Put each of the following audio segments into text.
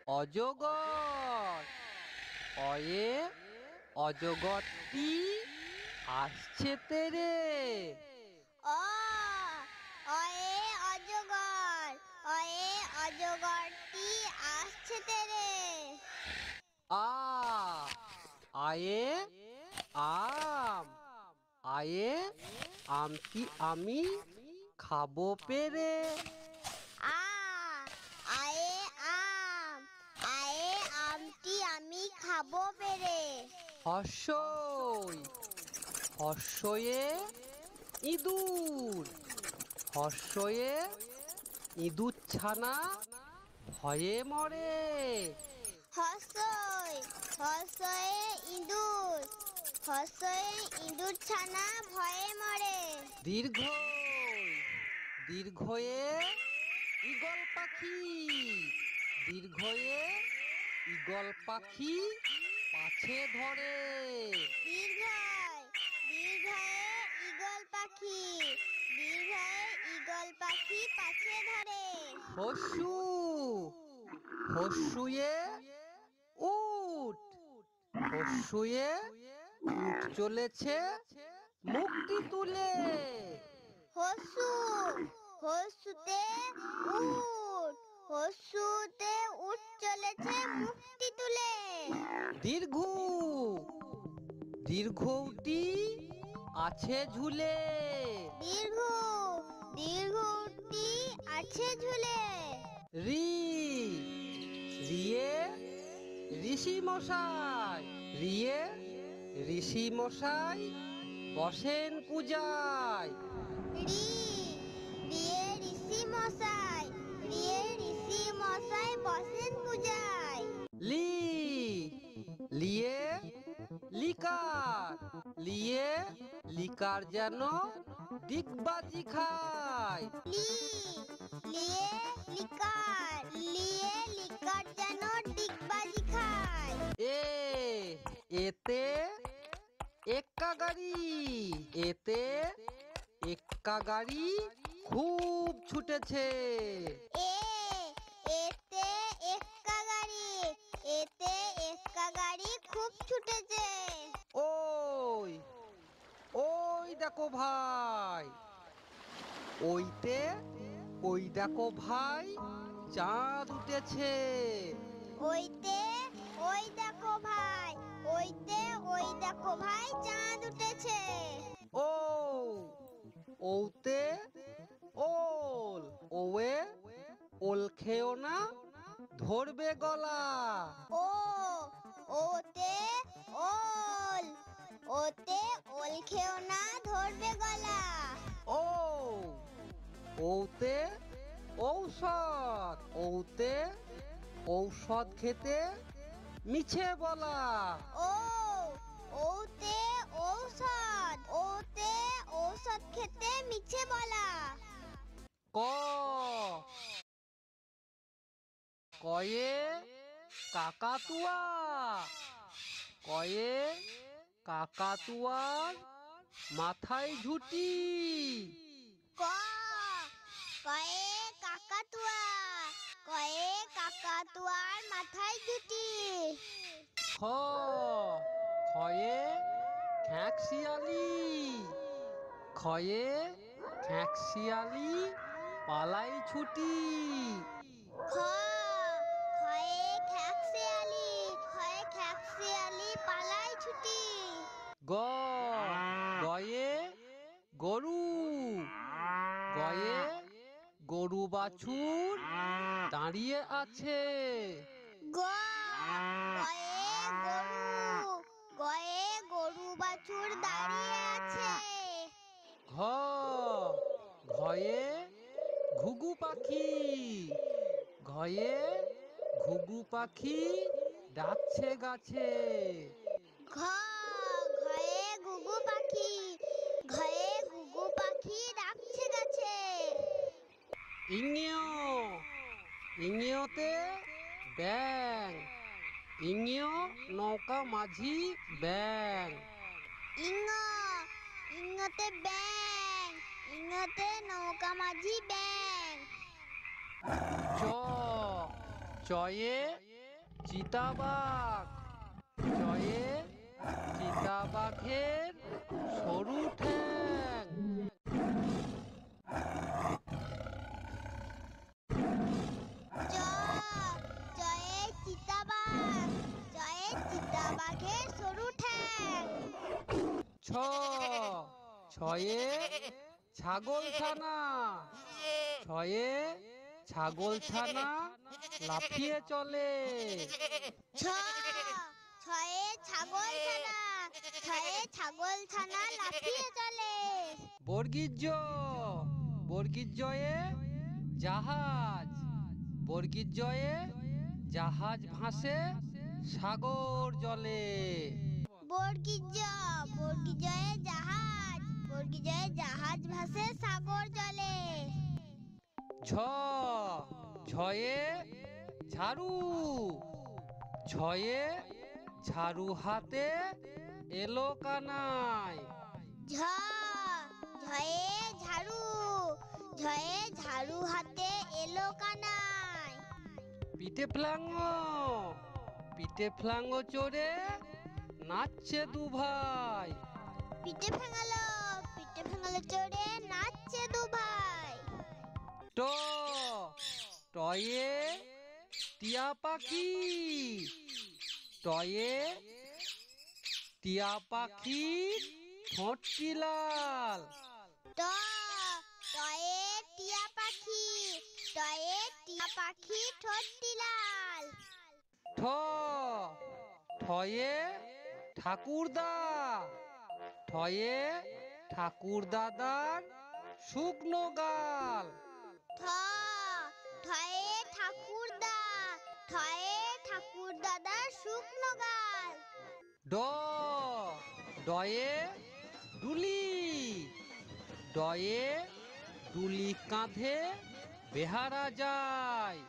অজগর। অয়ে অজগরটি আসছে তেরে। অ অয়ে অজগর, অয়ে অজগরটি আসছে তেরে। আ আয়ে আম। আয়ে আমটি আমি খাবো পেরে। আ আয়ে আম, আয়ে আমটি আমি খাবো পেরে। হর্ষই হর্ষয়ে ইঁদুর। হর্ষয়ে ইঁদুর ছানা ভয়ে মরে। হর্ষই হর্ষয়ে ইঁদুর, হর্ষয়ে ইঁদুর ছানা ভয়ে মরে। দীর্ঘই দীর্ঘয়ে ঈগল পাখি। দীর্ঘয়ে ঈগল পাখি পাছে ধরে। দীর্ঘয় দীর্ঘয়ে ঈগল পাখি, দীর্ঘয়ে ঈগল পাখি পাছে ধরে। হস্যু হস্যুয়ে উট। হস্যুয়ে উট চলেছে মুখটি তুলে। হস্যু হস্যুতে উট, হস্যুতে উট চলেছে মুখটি তুলে। দীর্ঘ দীর্ঘটি আছে ঝুলে। দীর্ঘ দীর্ঘটি আছে ঝুলে। রি রিয়ে ঋষি মশাই। রিয়ে ঋষি মশাই বসেন পূজায়। রি রিয়ে ঋষি মশাই, রিয়ে ঋষি মশাই বসেন পূজায়। লি লিয়ে লিকার। লিয়ে লিকার যেন ডিগবাজি খায়। লি লিয়ে লিকার, লিয়ে লিকার যেন ডিগবাজি খায়। এ এতে এক্কা গাড়ি। এতে এক্কা গাড়ি খুব ছুটেছে। এ এতে এক্কা গাড়ি, এতে এক্কা গাড়ি খুব ছুটেছে। ওই ওই দেখো ভাই। ওইতে ওই দেখো ভাই চাঁদ উঠেছে। ওইতে ওই দেখো ভাই, ওইতে ওই দেখো ভাই চাঁদ উঠেছে। ও ওতে ওল। ওয়ে ওল খেও না ধরবে গলা। ও ওতে ওল, ওতে ওল খেও না ধরবে গলা। ও ওতে ঔষধ। ওতে ঔষধ খেতে মিছে বলা। ও ওতে ঔষধ, ওতে ঔষধ খেতে মিছে বলা। ক কয়ে কাকাতুয়া। কয়ে কাকাতুয়ার মাথায় ঝুটি। ক কয়ে কাকাতুয়া, কয়ে কাকাতুয়ার মাথায় জুটি। খ খয়ে খ্যাঁকশিয়ালি। খয়ে খ্যাঁকশিয়ালি পালাই ছুটি। খ খয়ে খ্যাকশিয়ালি, খয়ে খ্যাকশিয়ালি পালায় ছুটি। গ গয়ে গরু। গয়ে গরু বাছুর দাঁড়িয়ে আছে। গ গয়ে গরু, গয়ে গরু বাছুর দাঁড়িয়ে আছে। ঘ ঘয়ে ঘুঘু পাখি। ঘয়ে ঘুঘু পাখি ডাকছে গাছে। ঘ ঘয়ে ঘুঘু পাখি, ঘয়ে ঘুঘু পাখি ডাকছে গাছে। ইঙিয় ইঙিয়তে ব্যাং। ইঙিয় নৌকা মাঝি ব্যাং। ইঙ ইঙতে ব্যাং, ইঙতে নৌকা মাঝি ব্যাং। চ চয়ে চিতাবাঘ। চয়ে চিতাবাঘের সরু ঠ্যাং। চ চয়ে চিতাবাঘ, চয়ে চিতাবাঘের সরু ঠ্যাং। ছ ছয়ে ছাগলছানা। ছয়ে ছাগলছানা লাফিয়ে চলে। ছ ছয়ে ছাগলছানা, ছয়ে ছাগলছানা লাফিয়ে চলে। বর্গীর জ, বর্গীর জয়ে জাহাজ। বর্গীর জয়ে জাহাজ ভাসে সাগর জলে। বর্গীর জ, বর্গীর জয়ে জাহাজ, বর্গীর জয়ে জাহাজ ভাসে সাগর জলে। ঝ ঝয়ে ঝাড়ু। ঝয়ে ঝাড়ু হাতে এলো কানাই। ঝ ঝয়ে ঝাড়ু, ঝয়ে ঝাড়ু হাতে এলো কানাই। পিঠে ফ্লাঙ্গ, পিঠে ফ্লাঙ্গ চড়ে নাচছে দু ভাই। পিঠে ভাঙালো, পিঠে ভাঙালো চড়ে নাচছে দু ভাই। ট টয়ে টিয়া পাখি। টয়ে টিয়া পাখির ঠোঁটটি লাল। ট টয়ে টিয়া পাখি, টয়ে টিয়া পাখি ঠোঁটটি লাল। ঠ ঠয়ে ঠাকুরদা। ঠয়ে ঠাকুর দাদার শুকনো গাল। ঠ ঠয়ে ঠাকুরদা, ঠয়ে ঠাকুর দাদার শুকনো গাল। ড ডয়ে ডুলি। ডয়ে ডুলি কাঁধে বেহারা যায়।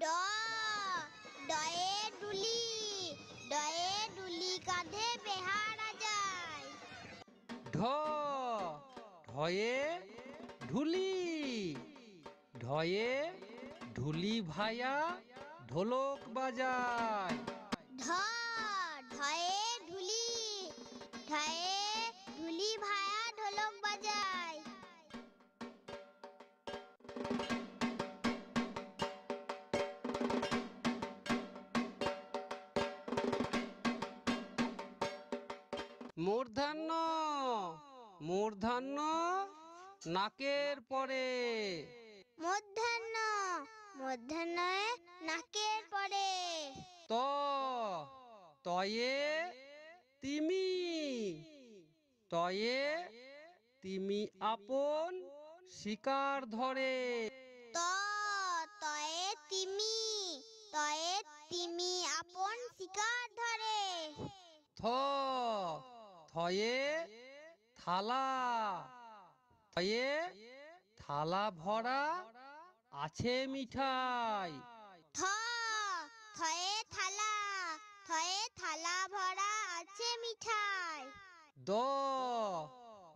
ড ডয়ে ডুলি, ডয়ে ডুলি কাঁধে বেহারা যায়। ঢ ঢয়ে ঢুলি। ঢয়ে ঢুলি ভায়া ঢোলক বাজায়। ঢ ঢয়ে ঢুলি, ঢয়ে ঢুলি ভায়া ঢোলক বাজায়। মূর্ধান্য মূর্ধান্য নাকের পরে। মধ্যাহ্ন মধ্যাহ্নয়ে নাকের পরে। ত তয়ে তিমি। তয়ে তিমি আপন শিকার ধরে। ত তয়ে তিমি, তয়ে তিমি আপন শিকার ধরে। থ থয়ে থালা। থয়ে থালা ভরা আছে মিঠাই। থ থয়ে থালা, থয়ে থালা ভরা আছে মিঠাই। দ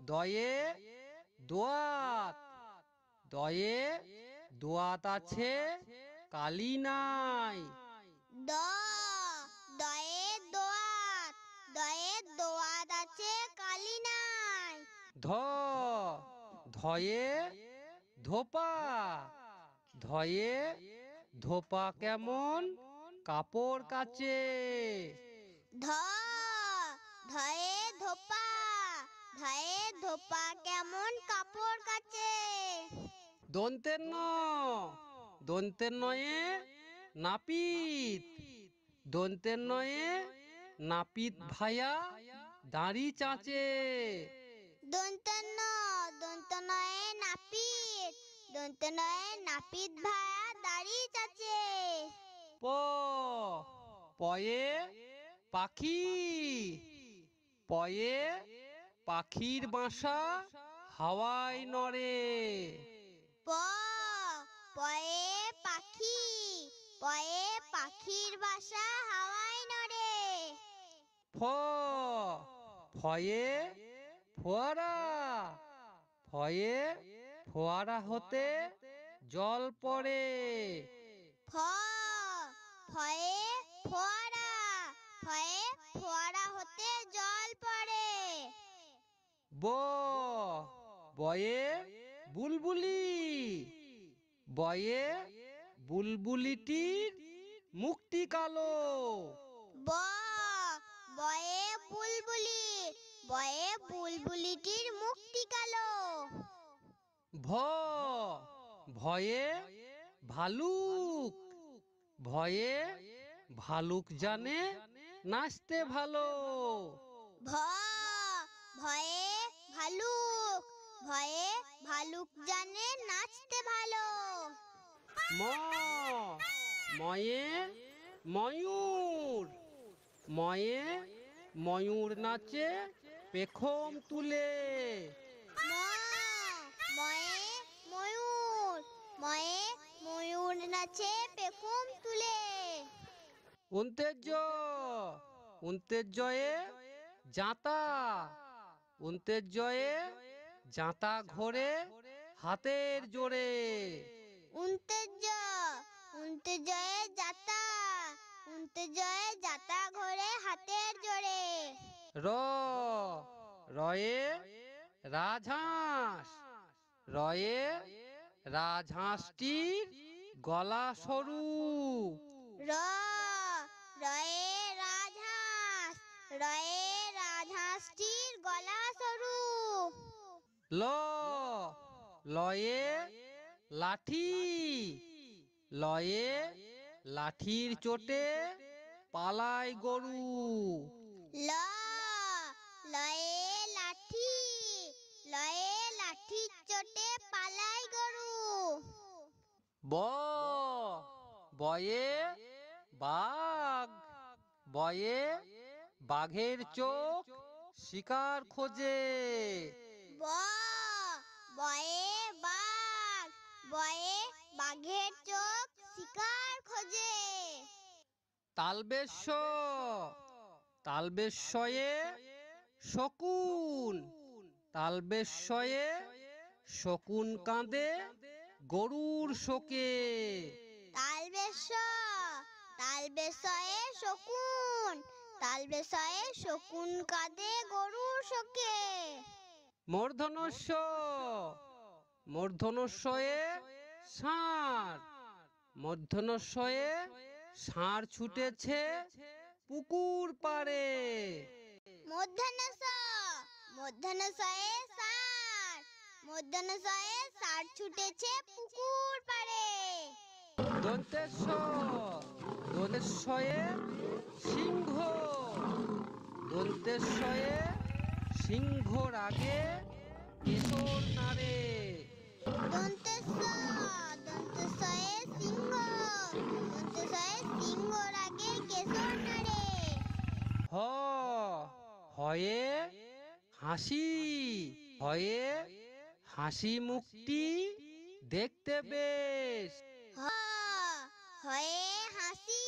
দয়ে দোয়াত। দয়ে দোয়াত আছে কালি নাই। দ দয়ে দোয়াত, দয়ে দোয়াত আছে কালি নাই। ধ ধয়ে ধোপা। ধয়ে ধোপা কেমন কাপড় কাচে। ধ ধয়ে ধোপা, ধয়ে ধোপা কেমন কাপড় কাচে। দন্তের ন দন্তের নয়ে নাপিত। দন্তের নয়ে নাপিত ভায়া দাড়ি চাচে। দন্তন্য দন্তনয়ে নাপিত, দন্তনয়ে নাপিত ভায়া দাড়ি চাচে। প পয়ে পাখি। পয়ে পাখির বাসা হাওয়ায় নড়ে। প পয়ে পাখি, পয়ে পাখির বাসা হাওয়ায় নড়ে। ফ ফয়ে ফোয়ারা। ফয়ে ফোয়ারা হতে জল পড়ে। ফ ফয়ে ফোয়ারা। ব বয়ে বুলবুলি, বয়ে বুলবুলিটির মুখটি কালো। ব বয়ে বুলবুলি, বয়ে বুলবুলিটির মুখটি কালো। ভ ভয়ে ভালুক, ভয়ে ভালুক জানে নাচতে ভালো। ভ ভয়ে ভালুক, ভয়ে ভালুক জানে নাচতে ভালো। ম ময়ে ময়ূর, ময়ে ময়ূর নাচে পেখম তুলে। ম ময়ে ময়ূর, ময়ে ময়ূর নাচে পেখম তুলে। অন্তেজ অন্তেজয়ে জাঁতা, অন্তেজয়ে জাঁতা ঘোরে হাতের জোরে। উন্তেজ উন্তেজয়ে যাতা, উন্তেজয়ে যাতা ঘোরে হাতের জোরে। র রয়ে রাজহাঁস, রয়ে রাজহাঁসটির গলা সরু। র রয়ে রাজহাঁস, রয়ে রাজহাঁসটির গলা সরু। ল লয়ে লাঠি, লয়ে লাঠির চোটে পালায় গরু। ল লয়ে লাঠি, লয়ে লাঠির চোটে পালায় গরু। ব বয়ে বাঘ, বয়ে বাঘের চোখ শিকার খোঁজে। ব বয়ে বাঘ, বয়ে বাঘের চোখ শিকার খোঁজে। তালবেশ্য তালবেশ্যয়ে শকুন, তালবেশ্যয়ে শকুন কাঁদে গরুর শোকে। তালবেশ তালবেশয়ে শকুন, তালবেশয়ে শকুন কাঁদে গরুর শোকে। মূর্ধনস্য মূর্ধন্যয়ে ষাঁড়, মূর্ধন্যয়ে ষাঁড় ছুটেছে পুকুর পাড়ে। মূর্ধন্যস মূর্ধন্যয়ে ষাঁড়, মূর্ধন্যয়ে ষাঁড় ছুটেছে পুকুর পাড়ে। দন্তেশ্ব দন্তেশ্বয়ে সিংহ, দন্তেশ্বয়ে সিংহর আগে কেশর নাড়ে। দন্তেশ্ব দন্তেশ্বয়ে সিংহ, দন্তেশ্বয়ে সিংহর আগে কেশর নাড়ে। হ হয়ে হাসি, হয়ে হাসি মুখটি দেখতে বেশ। হ হয়ে হাসি,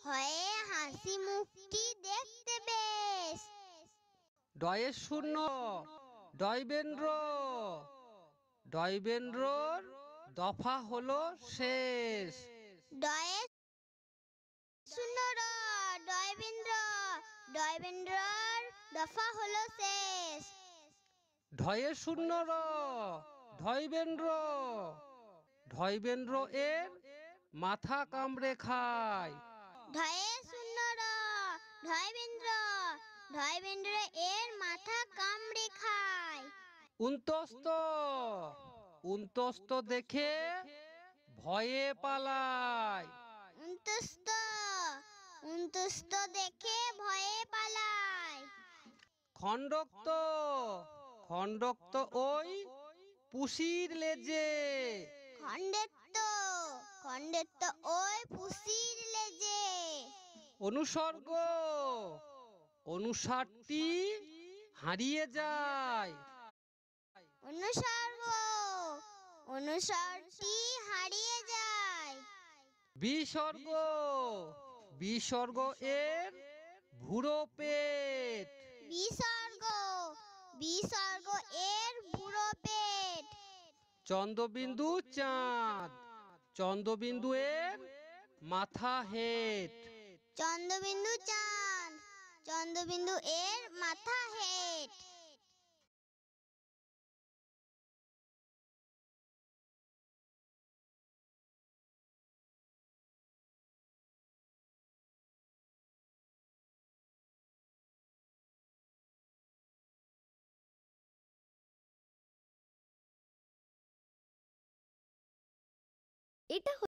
হয়ে হাসি মুখটি দেখতে বেশ। ডয়ে শূন্য ডয়বেন্দ্র, ডয়বেন্দ্রর দফা হলো শেষ। ডয়ে শূন্য র ডয়বেন্দ্র, ডয়বেন্দ্রর দফা হলো শেষ। ঢয়ে শূন্য র ঢয়বেন্দ্র, ঢয়বেন্দ্র এর মাথা কামড়ে খায়। ঢয়ে শূন্য র ঢয়বেন্দ্র, ঢয়বেন্দ্র এর মাথা কামড়ে খায়। উন্তস্ত উন্তস্ত দেখে ভয়ে পালায়। উন্তস্ত উন্তস্ত দেখে ভয়ে পালায়। খণ্ডক্ত খণ্ডক্ত ওই পুষির লেজে। খণ্ডেত্ব খণ্ডেত্ব ওই পুষির লেজে। অনুসর্গ অনুসারটি হারিয়ে যায়। অনুসর্গ অনুসর্গটি হারিয়ে যায়। বিসর্গ বিসর্গ এর ভুরো পেট। বিসর্গ বিসর্গ এর বুড়ো পেট। চন্দ্রবিন্দু চাঁদ, চন্দ্রবিন্দু এর মাথা হেট। চন্দ্রবিন্দু চাঁদ, চন্দ্রবিন্দু এর মাথা হেট। এটা